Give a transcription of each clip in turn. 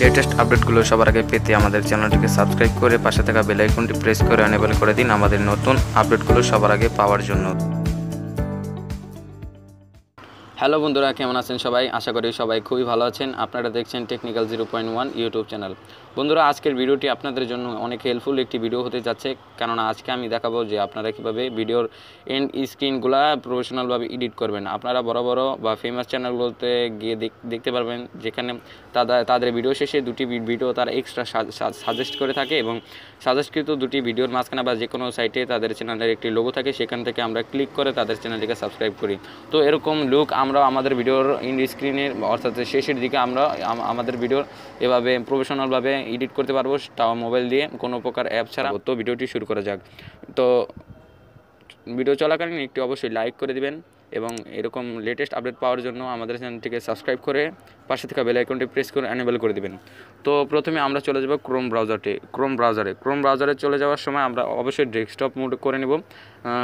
Latest আপডেটগুলো সবার আগে পেতে আমাদের চ্যানেলটিকে সাবস্ক্রাইব করে পাশে থাকা বেল আইকনটি প্রেস করে এনেবল করে দিন আমাদের নতুন আপডেটগুলো সবার আগে পাওয়ার জন্য। হ্যালো বন্ধুরা, কেমন আছেন সবাই? আশা করি সবাই খুবই ভালো আছেন। আপনারা দেখছেন টেকনিক্যাল 0.1 ইউটিউব চ্যানেল। বন্ধুরা, আজকের ভিডিওটি আপনাদের জন্য অনেক হেল্পফুল একটি ভিডিও হতে যাচ্ছে, কেননা আজকে আমি দেখাবো যে আপনারা কীভাবে ভিডিওর এন্ড স্ক্রিনগুলো প্রফেশনালভাবে এডিট করবেন। আপনারা বড় বড় বা ফেমাস চ্যানেলগুলোতে গিয়ে দেখতে পারবেন যেখানে তাদের ভিডিও শেষে দুটি ভিডিও তারা এক্সট্রা সাজেস্ট করে থাকে এবং সাজেস্টকৃত দুটি ভিডিওর মাঝখানে বা যে কোনো সাইটে তাদের চ্যানেলের একটি লোগো থাকে, সেখান থেকে আমরা ক্লিক করে তাদের চ্যানেলটিকে সাবস্ক্রাইব করি। তো এরকম লুক আমরা আমাদের ভিডিওর ইন্ড স্ক্রিনের অর্থাৎ শেষের দিকে আমরা আমাদের ভিডিওর এভাবে প্রফেশনালভাবে এডিট করতে পারবো, তাও মোবাইল দিয়ে কোনো প্রকার অ্যাপ ছাড়া। তো ভিডিওটি শুরু করা যাক। তো ভিডিও চলাকালীন একটি অবশ্যই লাইক করে দিবেন এবং এরকম লেটেস্ট আপডেট পাওয়ার জন্য আমাদের চ্যানেলটিকে সাবস্ক্রাইব করে পাশে থাকা বেল আইকনটি প্রেস করে এনেবল করে দিবেন। তো প্রথমে আমরা চলে যাব ক্রোম ব্রাউজারে চলে যাওয়ার সময় আমরা অবশ্যই ডেস্কটপ মোড করে নেব,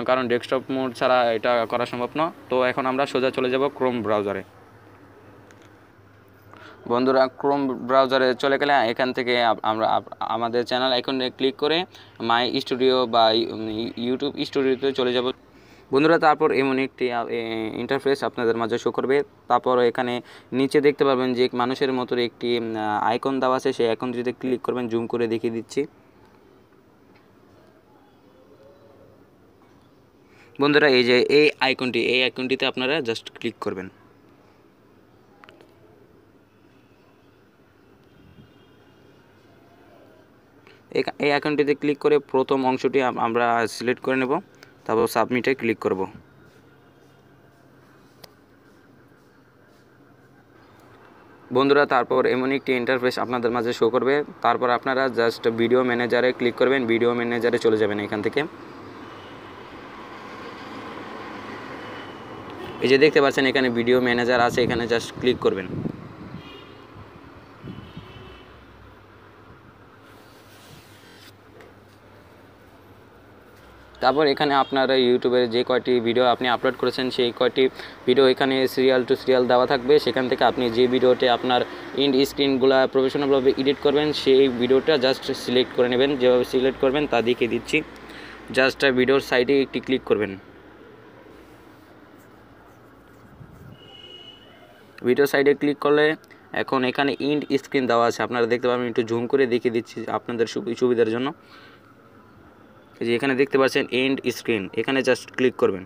কারণ ডেস্কটপ মোড ছাড়া এটা করা সম্ভব না। তো এখন আমরা সোজা চলে যাব ক্রোম ব্রাউজারে। বন্ধুরা, ক্রোম ব্রাউজারে চলে গেলে এখান থেকে আমরা আমাদের চ্যানেল আইকনে ক্লিক করে মাই স্টুডিও বা ইউটিউব স্টুডিওতে চলে যাব। বন্ধুরা, তারপর এমন একটি ইন্টারফেস আপনাদের মাঝে শো করবে। তারপর এখানে নিচে দেখতে পারবেন যে মানুষের মতো একটি আইকন দেওয়া আছে, সেই আইকনটিতে ক্লিক করবেন। জুম করে দেখিয়ে দিচ্ছি। বন্ধুরা, এই যে এই আইকনটিতে আপনারা জাস্ট ক্লিক করবেন। এই আইকনটিতে ক্লিক করে প্রথম অংশটি আমরা সিলেক্ট করে নেব, তারপর সাবমিটে ক্লিক করব। বন্ধুরা, তারপর এমন একটি ইন্টারফেস আপনাদের মাঝে শো করবে। তারপর আপনারা জাস্ট ভিডিও ম্যানেজারে ক্লিক করবেন, ভিডিও ম্যানেজারে চলে যাবেন। এখান থেকে এই যে দেখতে পাচ্ছেন এখানে ভিডিও ম্যানেজার আছে, এখানে জাস্ট ক্লিক করবেন। তারপর এখানে আপনারা ইউটিউবের যে কয়টি ভিডিও আপনি আপলোড করেছেন সেই কয়টি ভিডিও এখানে সিরিয়াল টু সিরিয়াল দেওয়া থাকবে। সেখান থেকে আপনি যে ভিডিওতে আপনার ইন্ড স্ক্রিনগুলো প্রফেশনালভাবে এডিট করবেন সেই ভিডিওটা জাস্ট সিলেক্ট করে নেবেন। যেভাবে সিলেক্ট করবেন তা দেখিয়ে দিচ্ছি। জাস্ট ভিডিওর সাইডে একটি ক্লিক করবেন। ভিডিও সাইডে ক্লিক করলে এখন এখানে ইন্ড স্ক্রিন দেওয়া আছে, আপনারা দেখতে পাবেন। একটু জুম করে দেখিয়ে দিচ্ছি আপনাদের সুবিধার জন্য। যে এখানে দেখতে পাচ্ছেন এন্ড স্ক্রিন, এখানে জাস্ট ক্লিক করবেন।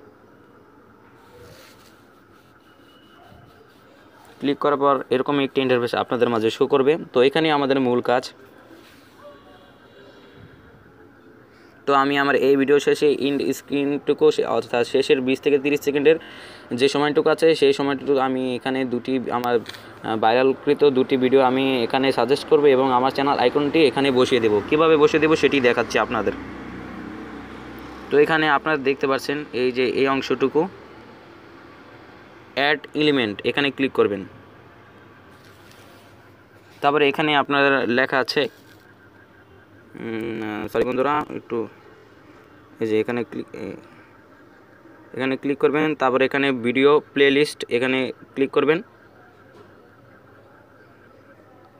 ক্লিক করার পর এরকম একটি ইন্টারফেস আপনাদের মাঝে শো করবে। তো এখানে আমাদের মূল কাজ। তো আমি আমার এই ভিডিও শেষে ইন্ড স্ক্রিনটুকু অর্থাৎ শেষের 20 থেকে 30 সেকেন্ডের যে সময়টুকু আছে সেই সময়টুকু আমি এখানে আমার ভাইরালকৃত দুটি ভিডিও আমি এখানে সাজেস্ট করব এবং আমার চ্যানেল আইকনটি এখানে বসিয়ে দেব। কিভাবে বসিয়ে দেব সেটি দেখাচ্ছি আপনাদের। তো এখানে আপনারা দেখতে পাচ্ছেন এই যে এই অংশটুকু অ্যাড এলিমেন্ট, এখানে ক্লিক করবেন। তারপরে এখানে আপনার লেখা আছে, সরি বন্ধুরা একটু, এই যে এখানে ক্লিক করবেন। তারপরে এখানে ভিডিও প্লেলিস্ট, এখানে ক্লিক করবেন।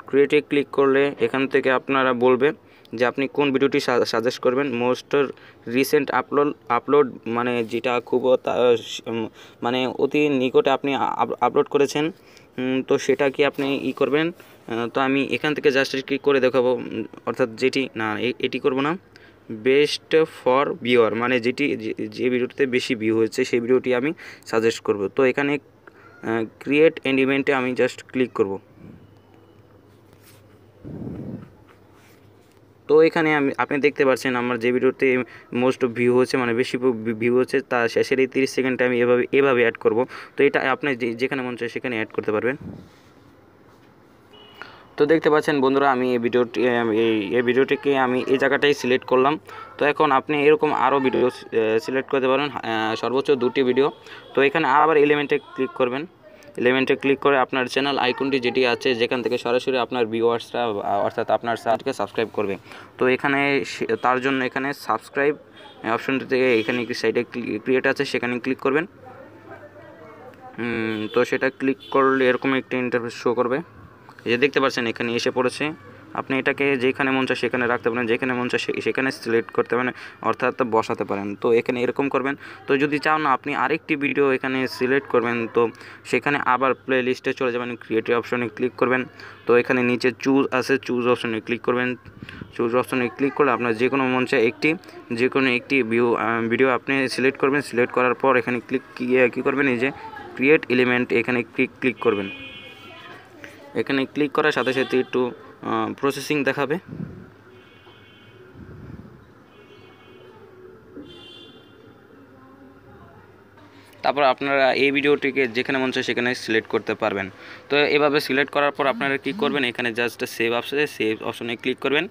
ক্রিয়েটে ক্লিক করলে এখান থেকে আপনারা বলবে যে আপনি কোন ভিডিওটি সাজেস্ট করবেন। মোস্ট রিসেন্ট আপলোড মানে যেটা খুব মানে অতি নিকটে আপনি আপলোড করেছেন, তো সেটা কি আপনি করবেন। তো আমি এখান থেকে জাস্ট ক্লিক করে দেখাবো, অর্থাৎ যেটি না এটি করব না, বেস্ট ফর ভিউয়ার মানে যে ভিডিওটিতে বেশি ভিউ হয়েছে সেই ভিডিওটি আমি সাজেস্ট করব। তো এখানে ক্রিয়েট এন্ড ইভেন্টে আমি জাস্ট ক্লিক করব। তো এখানে আপনি দেখতে পাচ্ছেন আমার যে ভিডিওতে মোস্ট ভিউ হচ্ছে মানে বেশি ভিউ হচ্ছে, তা শেষের এই 30 সেকেন্ডে আমি এভাবে অ্যাড করব। তো এটা আপনি যেখানে মন চায় সেখানে অ্যাড করতে পারবেন। তো দেখতে পাচ্ছেন বন্ধুরা, আমি এই ভিডিওটিকে আমি এই জায়গাটাই সিলেক্ট করলাম। তো এখন আপনি এরকম আরও ভিডিও সিলেক্ট করতে পারেন, সর্বোচ্চ 2টি ভিডিও। তো এখানে আবার এলিমেন্টে ক্লিক করবেন। এলিমেন্টে ক্লিক করে আপনার চ্যানেল আইকনটি যেটি আছে যেখান থেকে সরাসরি আপনার ভিউয়ার্সরা অর্থাৎ আপনার চ্যানেলকে সাবস্ক্রাইব করবে। তো এখানে তার জন্য এখানে সাবস্ক্রাইব অপশনটি থেকে এখানে একটি সাইডে ক্রিয়েট আছে, সেখানে ক্লিক করবেন। তো সেটা ক্লিক করলে এরকম একটি ইন্টারফেস শো করবে। এই যে দেখতে পাচ্ছেন এখানে এসে পড়েছে। আপনি এটাকে যেখানে মন চায় সেখানে রাখতে পারেন, যেখানে মন চায় সেখানে সিলেক্ট করতে পারেন, অর্থাৎ বসাতে পারেন। তো এখানে এরকম করবেন। তো যদি চাও না আপনি আরেকটি ভিডিও এখানে সিলেক্ট করবেন, তো সেখানে আবার প্লে লিস্টে চলে যাবেন, ক্রিয়েটিভ অপশনে ক্লিক করবেন। তো এখানে নিচে চুজ আছে, চুজ অপশনে ক্লিক করবেন। চুজ অপশনে ক্লিক করলে আপনার যে কোনো মন চায় যে কোনো একটি ভিডিও আপনি সিলেক্ট করবেন। সিলেক্ট করার পর এখানে কী করবেন, এই যে ক্রিয়েট এলিমেন্ট এখানে ক্লিক করবেন। এখানে ক্লিক করার সাথে সাথে একটু প্রসেসিং দেখাবে। তারপর আপনারা এই ভিডিওটিকে যেখানে মন চায় সেখানে সিলেক্ট করতে পারবেন। তো এভাবে সিলেক্ট করার পর আপনারা কী করবেন, এখানে জাস্ট সেভ অপশনে ক্লিক করবেন।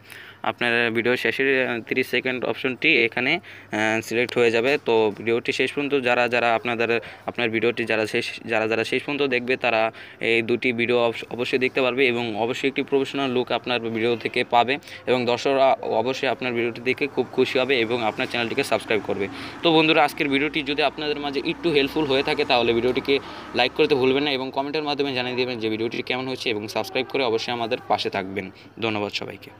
আপনার ভিডিও শেষের 30 সেকেন্ড অপশনটি এখানে সিলেক্ট হয়ে যাবে। তো ভিডিওটি শেষ পর্যন্ত যারা আপনার ভিডিওটি যারা শেষ পর্যন্ত দেখবে তারা এই দুটি ভিডিও অবশ্যই দেখতে পারবে এবং অবশ্যই একটি প্রফেশনাল লুক আপনার ভিডিও থেকে পাবে এবং দর্শকরা অবশ্যই আপনার ভিডিওটি দেখে খুব খুশি হবে এবং আপনার চ্যানেলটিকে সাবস্ক্রাইব করবে। তো বন্ধুরা, আজকের ভিডিওটি যদি আপনাদের মাঝে একটু হেল্পফুল হয়ে থাকে তাহলে ভিডিওটিকে লাইক করতে ভুলবেন না এবং কমেন্টের মাধ্যমে জানিয়ে দেবেন যে ভিডিওটি কেমন হয়েছে এবং সাবস্ক্রাইব করে অবশ্যই আমাদের পাশে থাকবেন। ধন্যবাদ সবাইকে।